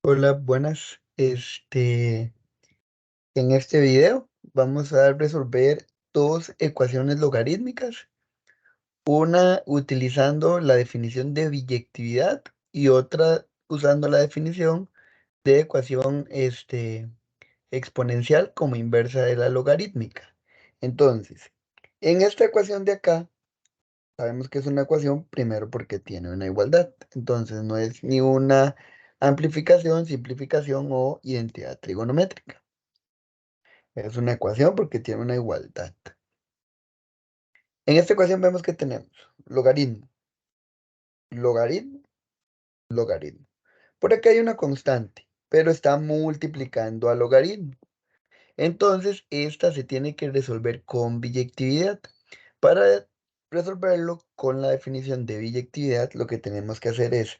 Hola, buenas. En este video vamos a resolver dos ecuaciones logarítmicas, una utilizando la definición de biyectividad y otra usando la definición de ecuación exponencial como inversa de la logarítmica. Entonces, en esta ecuación de acá, sabemos que es una ecuación primero porque tiene una igualdad. Entonces, no es ni una amplificación, simplificación o identidad trigonométrica. Es una ecuación porque tiene una igualdad. En esta ecuación vemos que tenemos logaritmo, logaritmo, logaritmo. Por acá hay una constante, pero está multiplicando a logaritmo. Entonces, esta se tiene que resolver con biyectividad. Para resolverlo con la definición de biyectividad, lo que tenemos que hacer es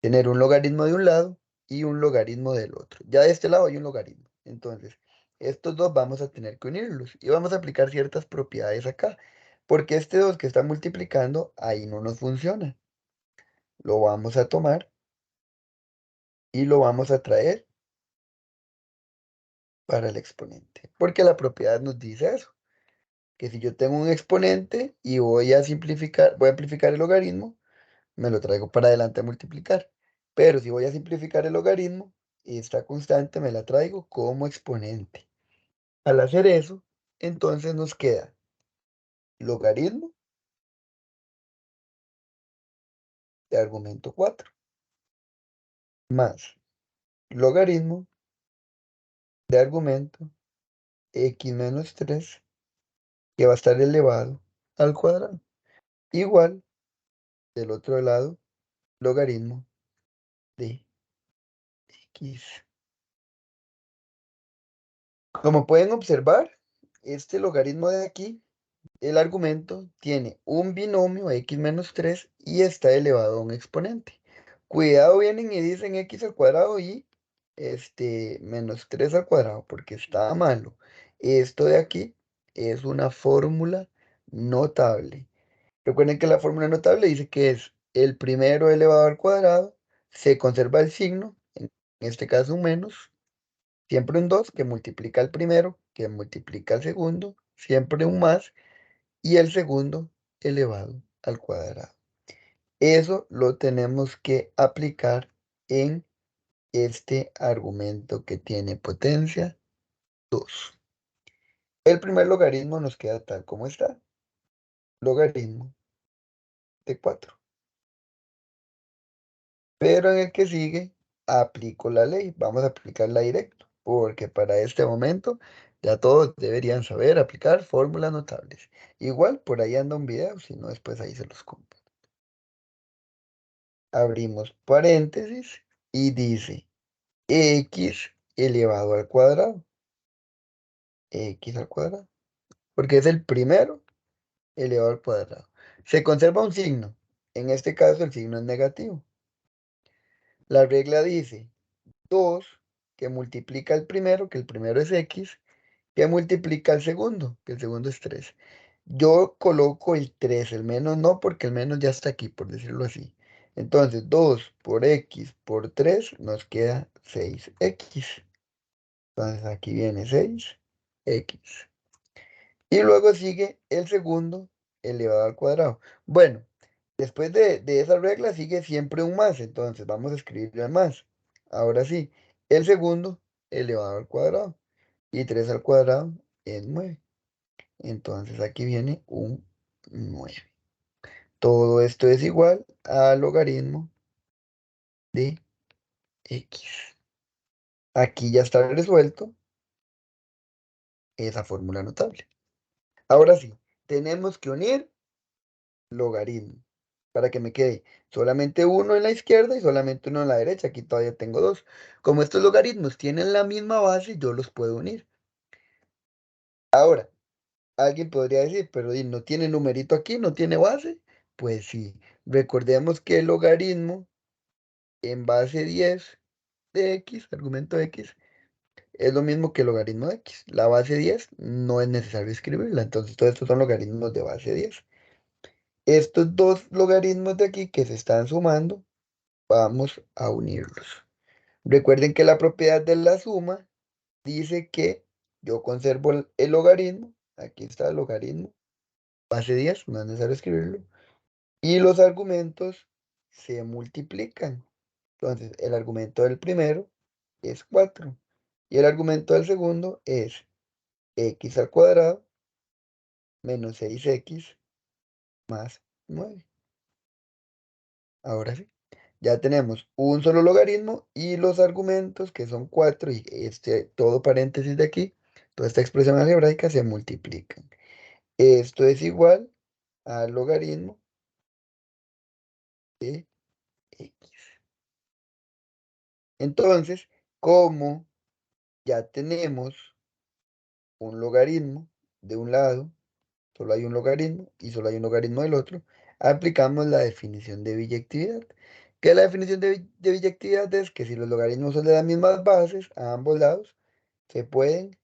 tener un logaritmo de un lado y un logaritmo del otro. Ya de este lado hay un logaritmo. Entonces, estos dos vamos a tener que unirlos y vamos a aplicar ciertas propiedades acá. Porque este 2 que está multiplicando, ahí no nos funciona. Lo vamos a tomar y lo vamos a traer para el exponente. Porque la propiedad nos dice eso. Que si yo tengo un exponente y voy a simplificar, voy a amplificar el logaritmo, me lo traigo para adelante a multiplicar. Pero si voy a simplificar el logaritmo, esta constante me la traigo como exponente. Al hacer eso, entonces nos queda logaritmo de argumento 4 más logaritmo de argumento x menos 3 que va a estar elevado al cuadrado. Igual, del otro lado, logaritmo de x. Como pueden observar, este logaritmo de aquí, el argumento tiene un binomio x menos 3 y está elevado a un exponente. Cuidado, vienen y dicen x al cuadrado y menos 3 al cuadrado, porque está malo. Esto de aquí es una fórmula notable. Recuerden que la fórmula notable dice que es el primero elevado al cuadrado, se conserva el signo, en este caso un menos, siempre un 2 que multiplica al primero, que multiplica al segundo, siempre un más, y el segundo elevado al cuadrado. Eso lo tenemos que aplicar en este argumento que tiene potencia 2. El primer logaritmo nos queda tal como está, logaritmo de 4. Pero en el que sigue, aplico la ley. Vamos a aplicarla directo, porque para este momento ya todos deberían saber aplicar fórmulas notables. Igual, por ahí anda un video, si no, después ahí se los compro. Abrimos paréntesis y dice x elevado al cuadrado. X al cuadrado. Porque es el primero elevado al cuadrado. Se conserva un signo. En este caso el signo es negativo. La regla dice 2 que multiplica el primero, que el primero es x, que multiplica el segundo, que el segundo es 3. Yo coloco el 3, el menos no, porque el menos ya está aquí, por decirlo así. Entonces, 2 por x por 3 nos queda 6x. Entonces, aquí viene 6x. Y luego sigue el segundo elevado al cuadrado. Bueno, después de esa regla sigue siempre un más, entonces vamos a escribirle más. Ahora sí, el segundo elevado al cuadrado. Y 3 al cuadrado es 9. Entonces aquí viene un 9. Todo esto es igual al logaritmo de x. Aquí ya está resuelto esa fórmula notable. Ahora sí, tenemos que unir logaritmo para que me quede solamente uno en la izquierda y solamente uno en la derecha. Aquí todavía tengo dos. Como estos logaritmos tienen la misma base, yo los puedo unir. Ahora, alguien podría decir, pero no tiene numerito aquí, no tiene base. Pues sí, recordemos que el logaritmo en base 10 de x, argumento x, es lo mismo que el logaritmo de x. La base 10 no es necesario escribirla, entonces todos estos son logaritmos de base 10. Estos dos logaritmos de aquí que se están sumando, vamos a unirlos. Recuerden que la propiedad de la suma dice que yo conservo el logaritmo, aquí está el logaritmo, base 10, no es necesario escribirlo, y los argumentos se multiplican. Entonces, el argumento del primero es 4 y el argumento del segundo es x al cuadrado menos 6x más 9. Ahora sí, ya tenemos un solo logaritmo y los argumentos que son 4 y todo paréntesis de aquí, toda esta expresión algebraica se multiplican. Esto es igual al logaritmo de x. Entonces, como ya tenemos un logaritmo de un lado, solo hay un logaritmo y solo hay un logaritmo del otro, aplicamos la definición de biyectividad. Que la definición de biyectividad es que si los logaritmos son de las mismas bases a ambos lados, se pueden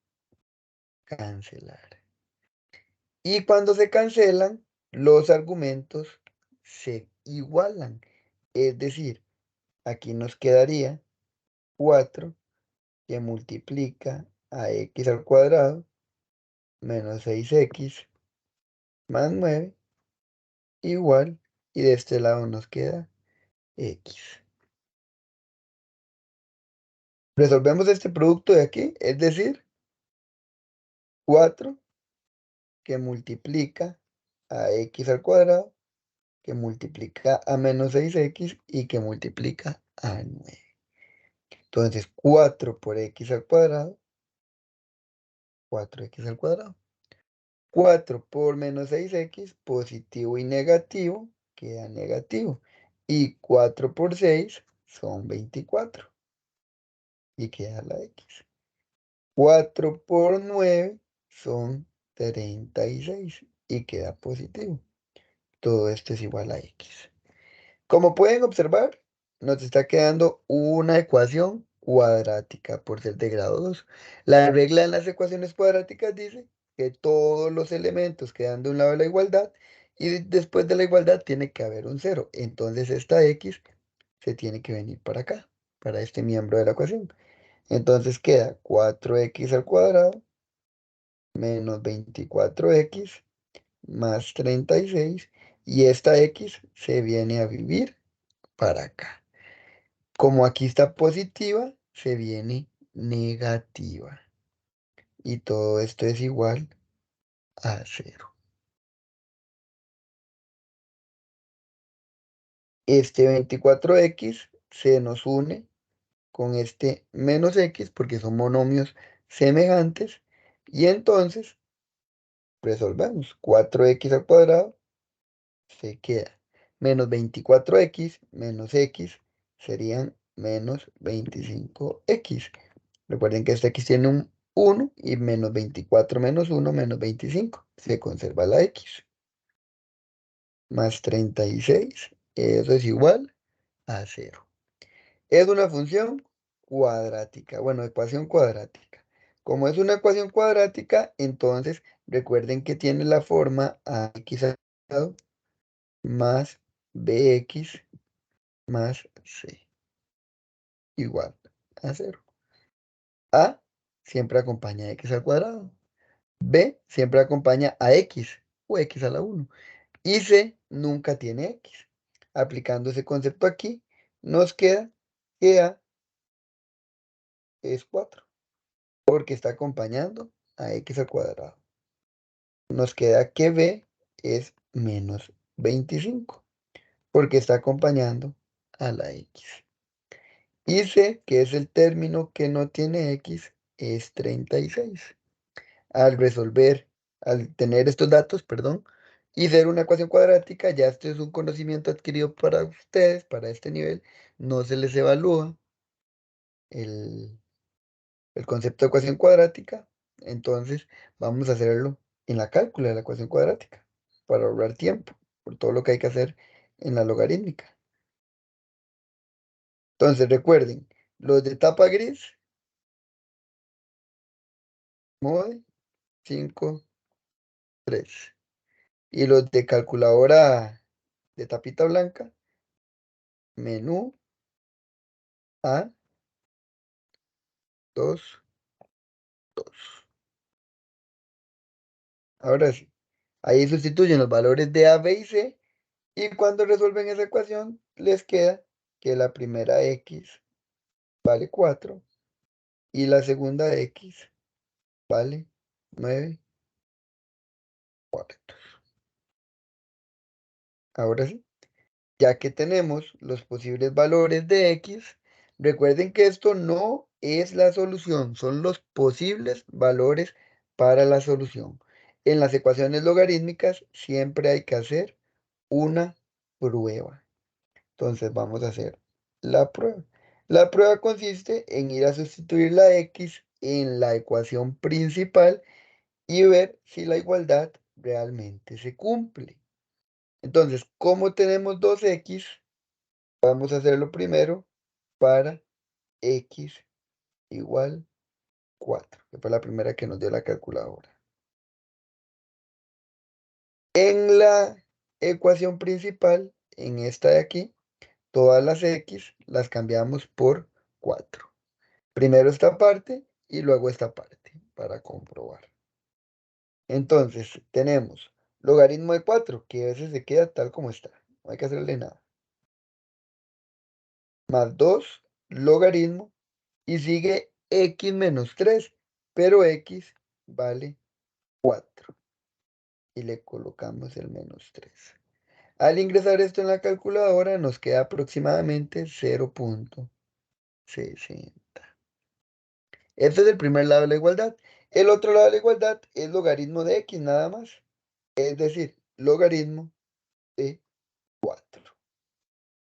cancelar. Y cuando se cancelan, los argumentos se igualan. Es decir, aquí nos quedaría 4 que multiplica a x al cuadrado menos 6x más 9 igual, y de este lado nos queda x. Resolvemos este producto de aquí, es decir, 4 que multiplica a x al cuadrado, que multiplica a menos 6x y que multiplica a 9. Entonces, 4 por x al cuadrado, 4x al cuadrado. 4 por menos 6x, positivo y negativo, queda negativo. Y 4 por 6 son 24. Y queda la x. 4 por 9 son 36 y queda positivo. Todo esto es igual a x. Como pueden observar, nos está quedando una ecuación cuadrática por ser de grado 2. La regla en las ecuaciones cuadráticas dice que todos los elementos quedan de un lado de la igualdad y después de la igualdad tiene que haber un cero. Entonces esta x se tiene que venir para acá, para este miembro de la ecuación. Entonces queda 4x al cuadrado menos 24x más 36 y esta x se viene a vivir para acá. Como aquí está positiva, se viene negativa. Y todo esto es igual a 0. Este 24x se nos une con este menos x porque son monomios semejantes. Y entonces resolvemos. 4x al cuadrado se queda menos 24x menos x serían menos 25x. Recuerden que este x tiene un 1 y menos 24 menos 1 menos 25. Se conserva la x. Más 36. Eso es igual a 0. Es una función cuadrática. Bueno, ecuación cuadrática. Como es una ecuación cuadrática, entonces recuerden que tiene la forma ax al cuadrado más bx más c igual a 0. A siempre acompaña a x al cuadrado. B siempre acompaña a x o x a la 1. Y C nunca tiene x. Aplicando ese concepto aquí, nos queda que A es 4, porque está acompañando a x al cuadrado. Nos queda que B es menos 25, porque está acompañando a la x. Y C, que es el término que no tiene x, es 36. Al resolver, al tener estos datos, perdón, y ser una ecuación cuadrática, ya este es un conocimiento adquirido para ustedes, para este nivel, no se les evalúa el, el concepto de ecuación cuadrática, entonces vamos a hacerlo en la cálcula de la ecuación cuadrática, para ahorrar tiempo, por todo lo que hay que hacer en la logarítmica. Entonces recuerden, los de tapa gris, mode 5, 3. Y los de calculadora de tapita blanca, menú A 2, 2. Ahora sí, ahí sustituyen los valores de A, B y C, y cuando resuelven esa ecuación, les queda que la primera X vale 4 y la segunda X vale 9 cuartos. Ahora sí, ya que tenemos los posibles valores de X, recuerden que esto no es la solución, son los posibles valores para la solución. En las ecuaciones logarítmicas siempre hay que hacer una prueba. Entonces vamos a hacer la prueba. La prueba consiste en ir a sustituir la X en la ecuación principal y ver si la igualdad realmente se cumple. Entonces, como tenemos 2X, vamos a hacerlo primero para X igual 4, que fue la primera que nos dio la calculadora. En la ecuación principal, en esta de aquí, todas las X las cambiamos por 4. Primero esta parte y luego esta parte para comprobar. Entonces, tenemos logaritmo de 4, que a veces se queda tal como está. No hay que hacerle nada. Más 2 logaritmo y sigue x menos 3, pero x vale 4. Y le colocamos el menos 3. Al ingresar esto en la calculadora nos queda aproximadamente 0.60. Este es el primer lado de la igualdad. El otro lado de la igualdad es logaritmo de x nada más. Es decir, logaritmo de 4.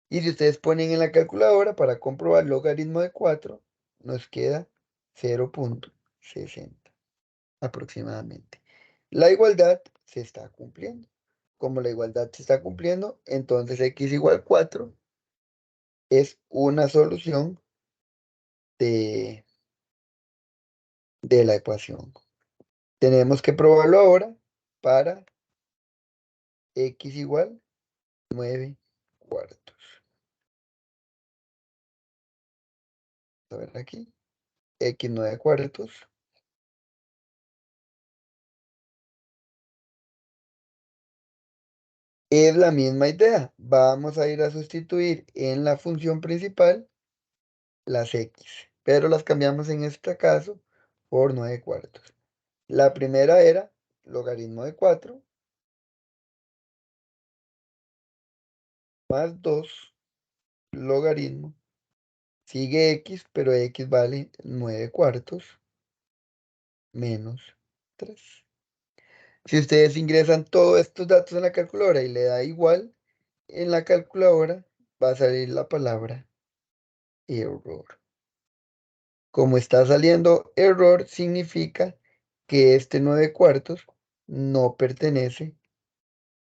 Y si ustedes ponen en la calculadora para comprobar logaritmo de 4, nos queda 0.60 aproximadamente. La igualdad se está cumpliendo. Como la igualdad se está cumpliendo, entonces x igual 4 es una solución de, de la ecuación. Tenemos que probarlo ahora para x igual 9 cuartos. A ver aquí, x 9 cuartos. Es la misma idea. Vamos a ir a sustituir en la función principal las x, pero las cambiamos en este caso por 9 cuartos. La primera era logaritmo de 4 más 2 logaritmo. Sigue x, pero x vale 9 cuartos menos 3. Si ustedes ingresan todos estos datos en la calculadora y le da igual, en la calculadora va a salir la palabra error. Como está saliendo error, significa que este 9 cuartos no pertenece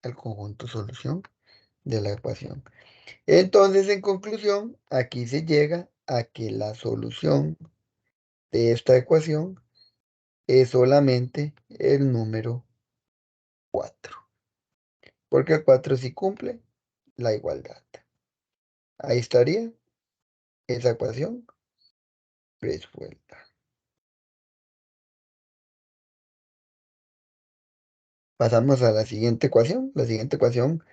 al conjunto solución de la ecuación. Entonces, en conclusión, aquí se llega a que la solución de esta ecuación es solamente el número 4, porque el 4 sí cumple la igualdad. Ahí estaría esa ecuación resuelta. Pasamos a la siguiente ecuación. La siguiente ecuación,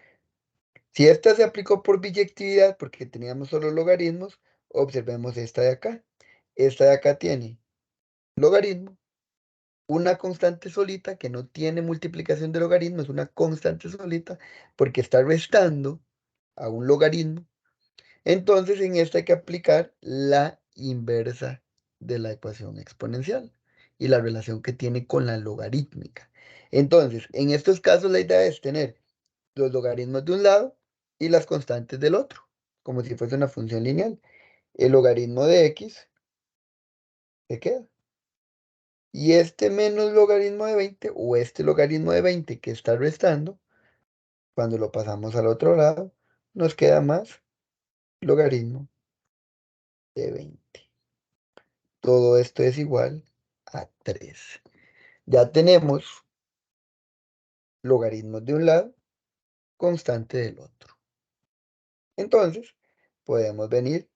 si esta se aplicó por biyectividad, porque teníamos solo logaritmos, observemos esta de acá. Esta de acá tiene logaritmo, una constante solita que no tiene multiplicación de logaritmo, es una constante solita porque está restando a un logaritmo. Entonces en esta hay que aplicar la inversa de la ecuación exponencial y la relación que tiene con la logarítmica. Entonces, en estos casos la idea es tener los logaritmos de un lado y las constantes del otro, como si fuese una función lineal. El logaritmo de x se queda. Y este menos logaritmo de 20 o este logaritmo de 20 que está restando, cuando lo pasamos al otro lado, nos queda más logaritmo de 20. Todo esto es igual a 3. Ya tenemos logaritmos de un lado, constante del otro. Entonces, podemos venir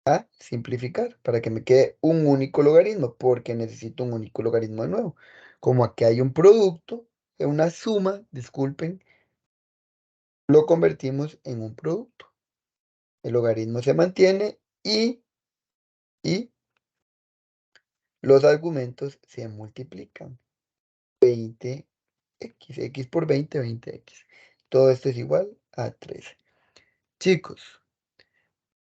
a simplificar para que me quede un único logaritmo, porque necesito un único logaritmo de nuevo. Como aquí hay un producto, una suma, disculpen, lo convertimos en un producto. El logaritmo se mantiene y los argumentos se multiplican. 20x, x por 20, 20x. Todo esto es igual a 13. Chicos,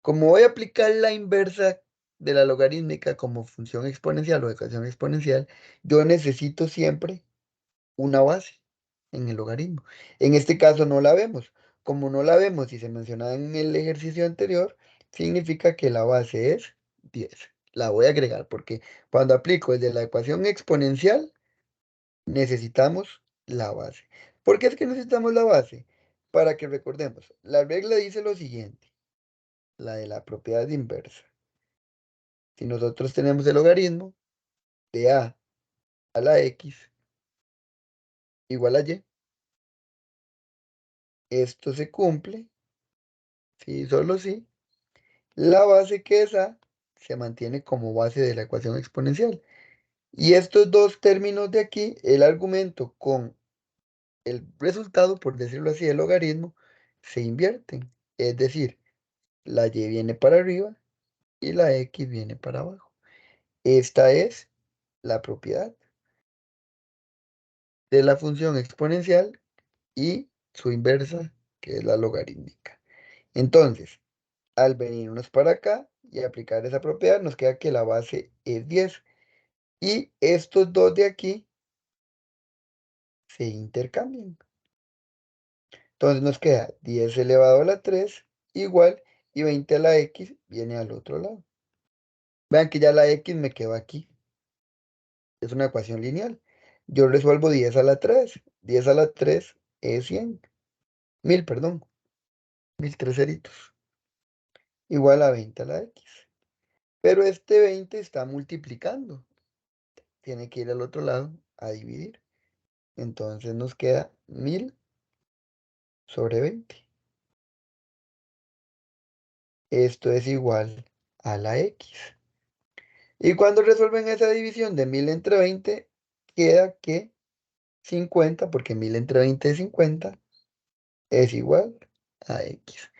como voy a aplicar la inversa de la logarítmica como función exponencial o ecuación exponencial, yo necesito siempre una base en el logaritmo. En este caso no la vemos. Como no la vemos y se mencionaba en el ejercicio anterior, significa que la base es 10. La voy a agregar porque cuando aplico el de la ecuación exponencial, necesitamos la base. ¿Por qué es que necesitamos la base? Para que recordemos, la regla dice lo siguiente, la de la propiedad inversa. Si nosotros tenemos el logaritmo de a la x igual a y, esto se cumple, si solo si, la base que es a se mantiene como base de la ecuación exponencial. Y estos dos términos de aquí, el argumento con el resultado, por decirlo así, del logaritmo, se invierten. Es decir, la y viene para arriba y la x viene para abajo. Esta es la propiedad de la función exponencial y su inversa, que es la logarítmica. Entonces, al venirnos para acá y aplicar esa propiedad, nos queda que la base es 10. Y estos dos de aquí se intercambian. Entonces nos queda 10 elevado a la 3 igual y 20 a la x viene al otro lado. Vean que ya la x me quedó aquí. Es una ecuación lineal. Yo resuelvo 10 a la 3. 10 a la 3 es 100. 1000, perdón. 1003 ceritos. Igual a 20 a la x. Pero este 20 está multiplicando. Tiene que ir al otro lado a dividir. Entonces nos queda 1000 sobre 20. Esto es igual a la x. Y cuando resuelven esa división de 1000 entre 20, queda que 50, porque 1000 entre 20 es 50, es igual a x.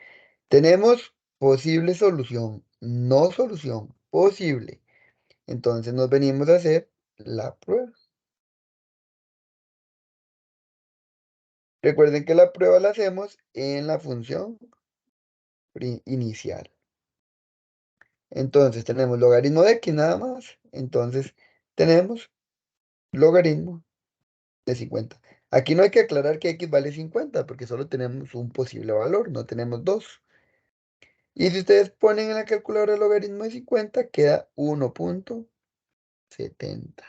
Tenemos posible solución, no solución, posible. Entonces nos venimos a hacer la prueba. Recuerden que la prueba la hacemos en la función inicial. Entonces tenemos logaritmo de x nada más. Entonces tenemos logaritmo de 50. Aquí no hay que aclarar que x vale 50 porque solo tenemos un posible valor, no tenemos dos. Y si ustedes ponen en la calculadora el logaritmo de 50, queda 1.70.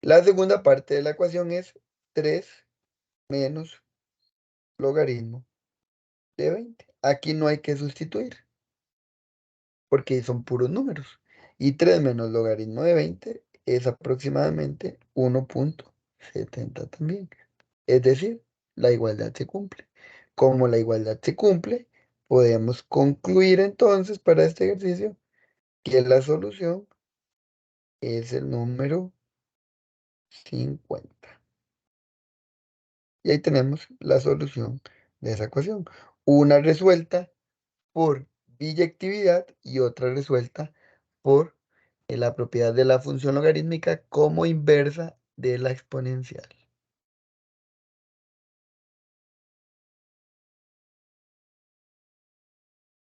La segunda parte de la ecuación es 3 menos logaritmo de 20. Aquí no hay que sustituir porque son puros números. Y 3 menos logaritmo de 20 es aproximadamente 1.70 también. Es decir, la igualdad se cumple. Como la igualdad se cumple, podemos concluir entonces para este ejercicio que la solución es el número 50. Y ahí tenemos la solución de esa ecuación. Una resuelta por biyectividad y otra resuelta por la propiedad de la función logarítmica como inversa de la exponencial.